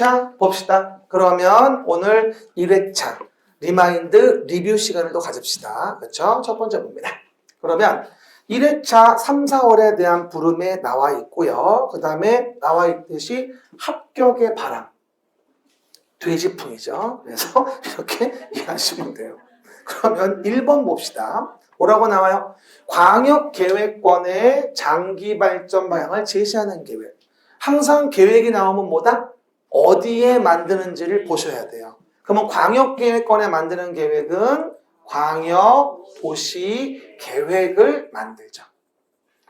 자, 봅시다. 그러면 오늘 1회차 리마인드 리뷰 시간을 또 가집시다. 그렇죠? 첫 번째 봅니다. 그러면 1회차 3, 4월에 대한 부름에 나와 있고요. 그 다음에 나와 있듯이 합격의 바람. 돼지풍이죠. 그래서 이렇게 이해하시면 돼요. 그러면 1번 봅시다. 뭐라고 나와요? 광역계획권의 장기 발전 방향을 제시하는 계획. 항상 계획이 나오면 뭐다? 어디에 만드는지를 보셔야 돼요. 그러면 광역계획권에 만드는 계획은 광역도시계획을 만들죠.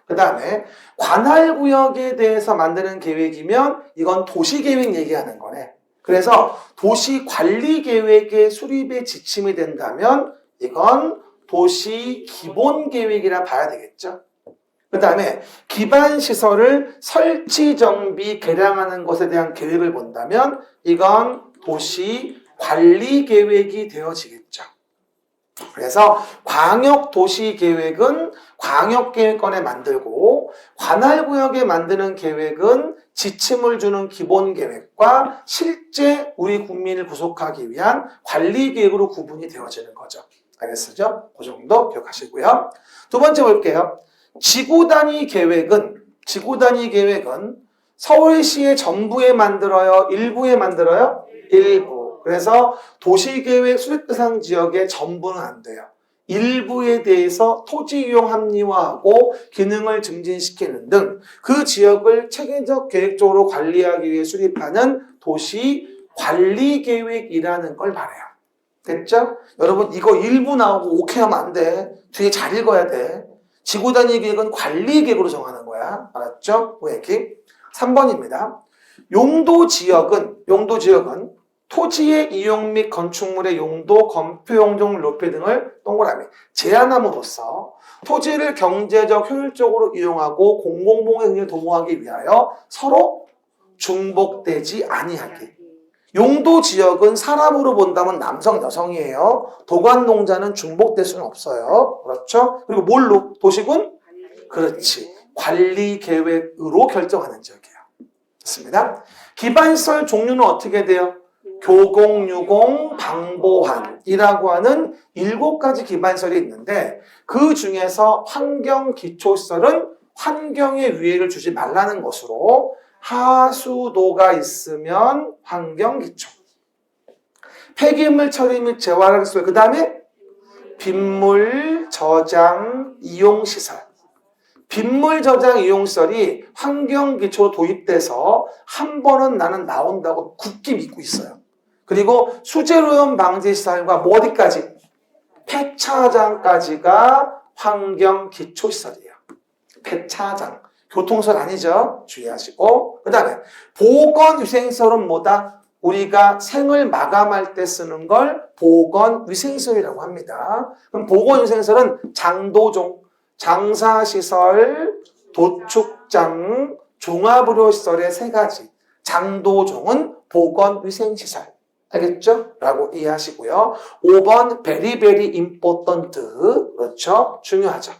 그 다음에 관할구역에 대해서 만드는 계획이면 이건 도시계획 얘기하는 거네. 그래서 도시관리계획의 수립에 지침이 된다면 이건 도시기본계획이라 봐야 되겠죠. 그 다음에 기반시설을 설치, 정비, 개량하는 것에 대한 계획을 본다면 이건 도시관리계획이 되어지겠죠. 그래서 광역도시계획은 광역계획권에 만들고 관할구역에 만드는 계획은 지침을 주는 기본계획과 실제 우리 국민을 구속하기 위한 관리계획으로 구분이 되어지는 거죠. 알겠죠? 그 정도 기억하시고요. 두 번째 볼게요. 지구단위 계획은 서울시의 전부에 만들어요? 일부에 만들어요? 일부. 그래서 도시계획 수립 대상 지역의 전부는 안 돼요. 일부에 대해서 토지 이용 합리화하고 기능을 증진시키는 등 그 지역을 체계적 계획적으로 관리하기 위해 수립하는 도시관리계획이라는 걸 말해요. 됐죠? 여러분 이거 일부 나오고 오케이 하면 안 돼. 뒤에 잘 읽어야 돼. 지구단위 계획은 관리계획으로 정하는 거야. 알았죠? 그 얘기. 3번입니다. 용도지역은 토지의 이용 및 건축물의 용도, 건폐 용적률 높이 등을 동그라미 제한함으로써 토지를 경제적 효율적으로 이용하고 공공복리를 도모하기 위하여 서로 중복되지 아니하기. 용도지역은 사람으로 본다면 남성, 여성이에요. 도관농자는 중복될 수는 없어요. 그렇죠? 그리고 뭘로? 도시군? 그렇지. 관리계획으로 결정하는 지역이에요. 좋습니다. 기반시설 종류는 어떻게 돼요? 교공, 유공, 방보환이라고 하는 7가지 기반시설이 있는데 그 중에서 환경기초시설은 환경에 위해를 주지 말라는 것으로 하수도가 있으면 환경기초, 폐기물 처리 및 재활용 시설, 그 다음에 빗물 저장 이용시설. 빗물 저장 이용시설이 환경기초로 도입돼서 한 번은 나는 나온다고 굳게 믿고 있어요. 그리고 수질오염 방지시설과 뭐 어디까지? 폐차장까지가 환경기초시설이에요. 폐차장. 교통시설 아니죠? 주의하시고. 그 다음에 보건위생시설은 뭐다? 우리가 생을 마감할 때 쓰는 걸 보건위생시설이라고 합니다. 그럼 보건위생시설은 장도종, 장사시설, 도축장, 종합의료시설의 3가지. 장도종은 보건위생시설. 알겠죠? 라고 이해하시고요. 5번 베리베리 임포턴트. 그렇죠? 중요하죠.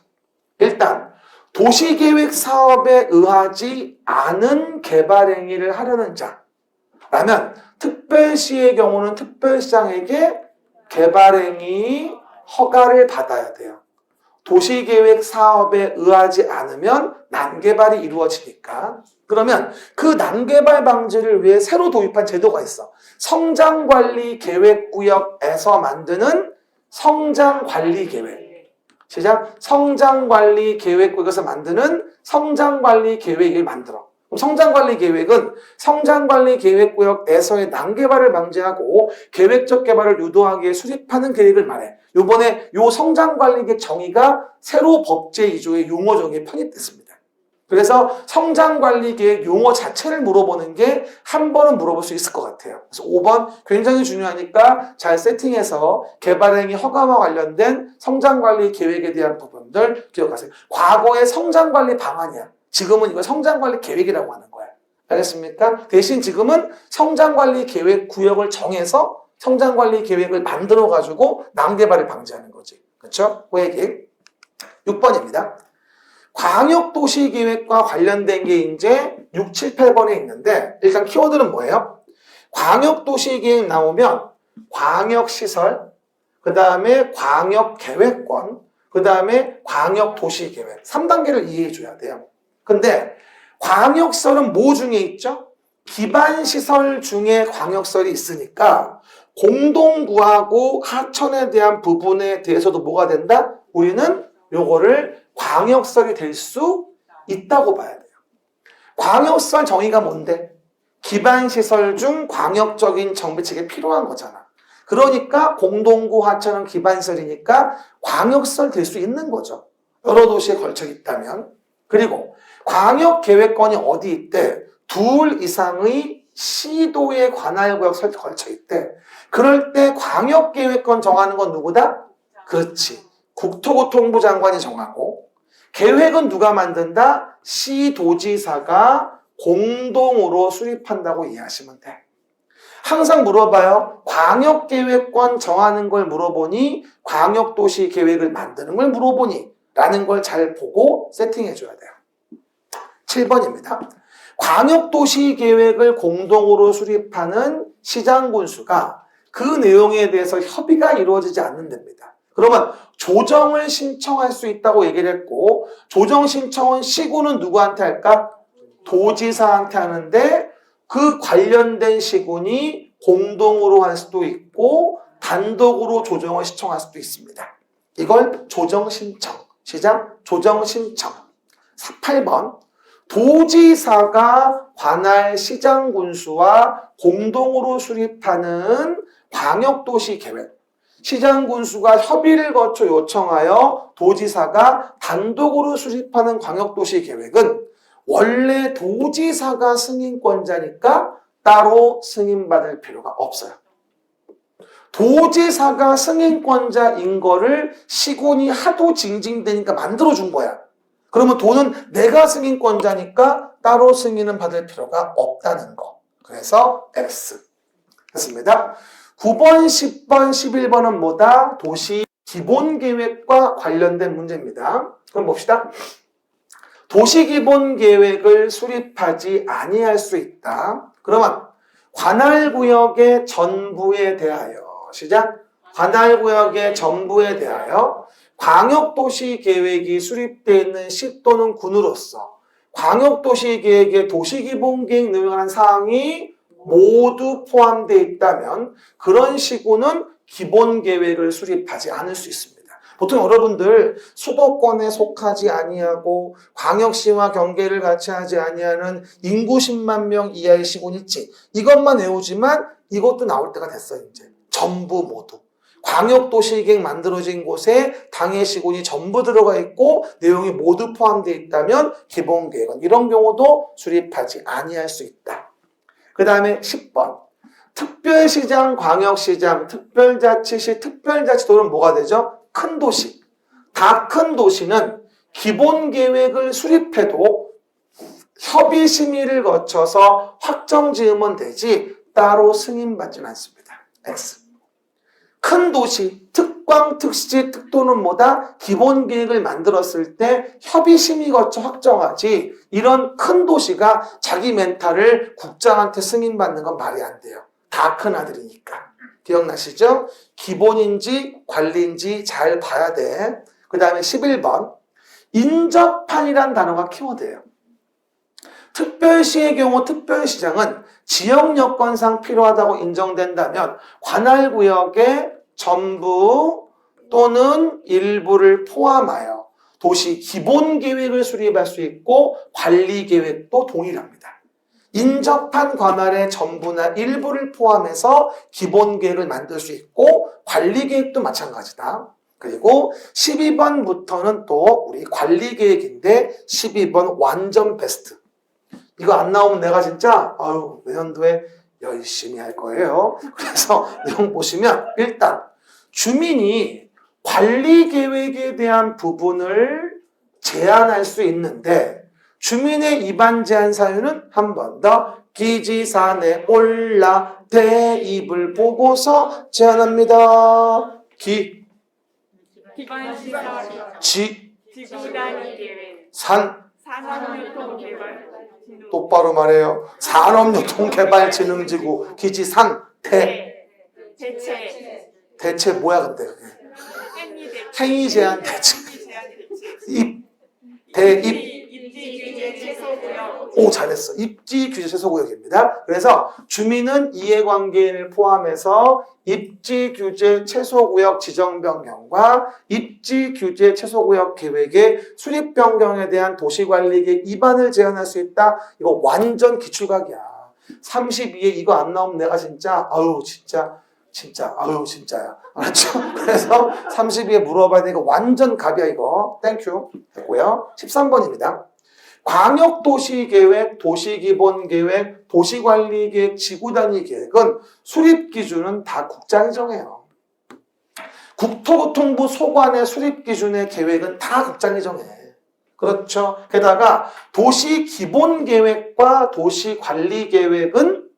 일단 도시계획 사업에 의하지 않은 개발 행위를 하려는 자라면 특별시의 경우는 특별시장에게 개발 행위 허가를 받아야 돼요. 도시계획 사업에 의하지 않으면 난개발이 이루어지니까. 그러면 그 난개발 방지를 위해 새로 도입한 제도가 있어. 성장관리계획구역에서 만드는 성장관리계획. 시작. 성장관리계획구역에서 만드는 성장관리계획을 만들어. 그럼 성장관리계획은 성장관리계획구역에서의 난개발을 방지하고 계획적 개발을 유도하기 위해 수립하는 계획을 말해. 요번에 요 성장관리계획 정의가 새로 법제 2조의 용어 정의에 편입됐습니다. 그래서 성장관리계획 용어 자체를 물어보는 게 한 번은 물어볼 수 있을 것 같아요. 그래서 5번 굉장히 중요하니까 잘 세팅해서 개발행위 허가와 관련된 성장관리계획에 대한 부분들 기억하세요. 과거의 성장관리 방안이야. 지금은 이거 성장관리 계획이라고 하는 거야. 알겠습니까? 대신 지금은 성장관리 계획 구역을 정해서 성장관리 계획을 만들어가지고 난개발을 방지하는 거지. 그렇죠? 그 얘기. 6번입니다. 광역도시계획과 관련된 게 이제 6, 7, 8번에 있는데 일단 키워드는 뭐예요? 광역도시계획 나오면 광역시설, 그 다음에 광역계획권, 그 다음에 광역도시계획 3단계를 이해해 줘야 돼요. 근데 광역시설은 뭐 중에 있죠? 기반시설 중에 광역시설이 있으니까 공동구하고 하천에 대한 부분에 대해서도 뭐가 된다? 우리는 요거를 광역시설이 될 수 있다고 봐야 돼요. 광역시설 정의가 뭔데? 기반시설 중 광역적인 정비책이 필요한 거잖아. 그러니까 공동구 하천은 기반시설이니까 광역시설 될 수 있는 거죠. 여러 도시에 걸쳐 있다면. 그리고 광역계획권이 어디 있대? 둘 이상의 시도에 관할구역 걸쳐 있대. 그럴 때 광역계획권 정하는 건 누구다? 그렇지. 국토교통부 장관이 정하고 계획은 누가 만든다? 시도지사가 공동으로 수립한다고 이해하시면 돼. 항상 물어봐요. 광역계획권 정하는 걸 물어보니 광역도시 계획을 만드는 걸 물어보니 라는 걸 잘 보고 세팅해 줘야 돼요. 7번입니다. 광역도시 계획을 공동으로 수립하는 시장군수가 그 내용에 대해서 협의가 이루어지지 않는답니다. 그러면 조정을 신청할 수 있다고 얘기를 했고 조정 신청은 시군은 누구한테 할까? 도지사한테 하는데 그 관련된 시군이 공동으로 할 수도 있고 단독으로 조정을 신청할 수도 있습니다. 이걸 조정신청, 시장 조정신청. 8번 도지사가 관할 시장군수와 공동으로 수립하는 광역도시계획. 시장군수가 협의를 거쳐 요청하여 도지사가 단독으로 수립하는 광역도시계획은 원래 도지사가 승인권자니까 따로 승인받을 필요가 없어요. 도지사가 승인권자인 거를 시군이 하도 징징대니까 만들어준 거야. 그러면 도는 내가 승인권자니까 따로 승인은 받을 필요가 없다는 거. 그래서 X. 됐습니다. 9번, 10번, 11번은 뭐다? 도시 기본계획과 관련된 문제입니다. 그럼 봅시다. 도시기본계획을 수립하지 아니할 수 있다. 그러면 관할구역의 전부에 대하여 시작. 관할구역의 전부에 대하여 광역도시계획이 수립되어 있는 시 또는 군으로서 광역도시계획의 도시기본계획 내용한 사항이 모두 포함되어 있다면 그런 시군은 기본계획을 수립하지 않을 수 있습니다. 보통 여러분들 수도권에 속하지 아니하고 광역시와 경계를 같이 하지 아니하는 인구 10만 명 이하의 시군 있지. 이것만 외우지만 이것도 나올 때가 됐어요. 이제 전부 모두. 광역도시계획 만들어진 곳에 당해 시군이 전부 들어가 있고 내용이 모두 포함되어 있다면 기본계획은 이런 경우도 수립하지 아니할 수 있다. 그 다음에 10번. 특별시장, 광역시장, 특별자치시, 특별자치도는 뭐가 되죠? 큰 도시. 다 큰 도시는 기본계획을 수립해도 협의심의를 거쳐서 확정지으면 되지 따로 승인받지는 않습니다. X. 큰 도시, 특광, 특시, 특도는 뭐다? 기본계획을 만들었을 때 협의심의 거쳐 확정하지 이런 큰 도시가 자기 멘탈을 국장한테 승인받는 건 말이 안 돼요. 다 큰 아들이니까. 기억나시죠? 기본인지 관리인지 잘 봐야 돼. 그 다음에 11번. 인접한이란 단어가 키워드예요. 특별시의 경우 특별시장은 지역 여건상 필요하다고 인정된다면 관할구역의 전부 또는 일부를 포함하여 도시 기본계획을 수립할 수 있고 관리계획도 동일합니다. 인접한 관할의 전부나 일부를 포함해서 기본계획을 만들 수 있고 관리계획도 마찬가지다. 그리고 12번부터는 또 우리 관리계획인데 12번 완전 베스트. 이거 안 나오면 내가 진짜 내년도에 열심히 할 거예요. 그래서 내용 보시면 일단 주민이 관리계획에 대한 부분을 제안할 수 있는데 주민의 위반 제한 사유는 한 번 더 기지산에 올라 대입을 보고서 제안합니다. 기반시설, 지, 지구 단위 계획, 산, 산업유통 개발, 똑바로 말해요. 산업유통개발진흥지구 기지산 대체 뭐야 근데? 행위 제한 대체. 오, 잘했어. 입지 규제 최소 구역입니다. 그래서 주민은 이해관계인을 포함해서 입지 규제 최소 구역 지정 변경과 입지 규제 최소 구역 계획의 수립 변경에 대한 도시관리계획 위반을 제한할 수 있다. 이거 완전 기출각이야. 32에 이거 안 나오면 내가 진짜 진짜야. 알았죠? 그래서 32에 물어봐야 되니까 완전 갑이야 이거. 땡큐 했고요. 13번입니다. 광역도시계획, 도시기본계획, 도시관리계획, 지구단위계획은 수립기준은 다 국장이 정해요. 국토교통부 소관의 수립기준의 계획은 다 국장이 정해. 그렇죠? 게다가 도시기본계획과 도시관리계획은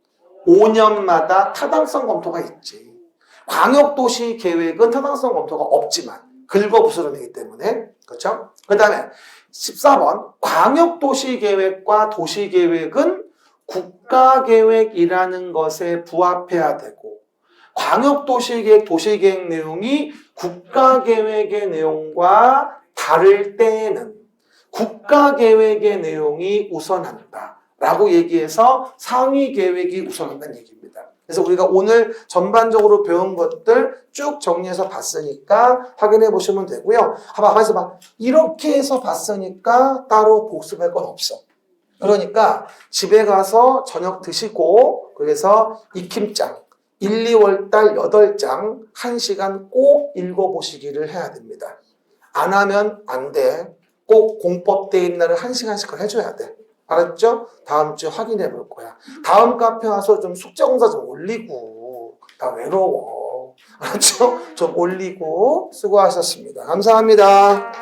5년마다 타당성 검토가 있지. 광역도시계획은 타당성 검토가 없지만 긁어부스럼이기 때문에. 그렇죠? 그 다음에 14번 광역도시계획과 도시계획은 국가계획이라는 것에 부합해야 되고 광역도시계획, 도시계획 내용이 국가계획의 내용과 다를 때에는 국가계획의 내용이 우선한다 라고 얘기해서 상위계획이 우선한다는 얘기입니다. 그래서 우리가 오늘 전반적으로 배운 것들 쭉 정리해서 봤으니까 확인해 보시면 되고요. 가만있어 봐. 이렇게 해서 봤으니까 따로 복습할 건 없어. 그러니까 집에 가서 저녁 드시고 그래서 익힘장 1, 2월달 8장 1시간 꼭 읽어보시기를 해야 됩니다. 안 하면 안 돼. 꼭 공법대인 날을 1시간씩 해줘야 돼. 알았죠? 다음 주에 확인해 볼 거야. 다음 카페 와서 좀 숙제 공사 좀 올리고. 나 외로워. 알았죠? 좀 올리고. 수고하셨습니다. 감사합니다.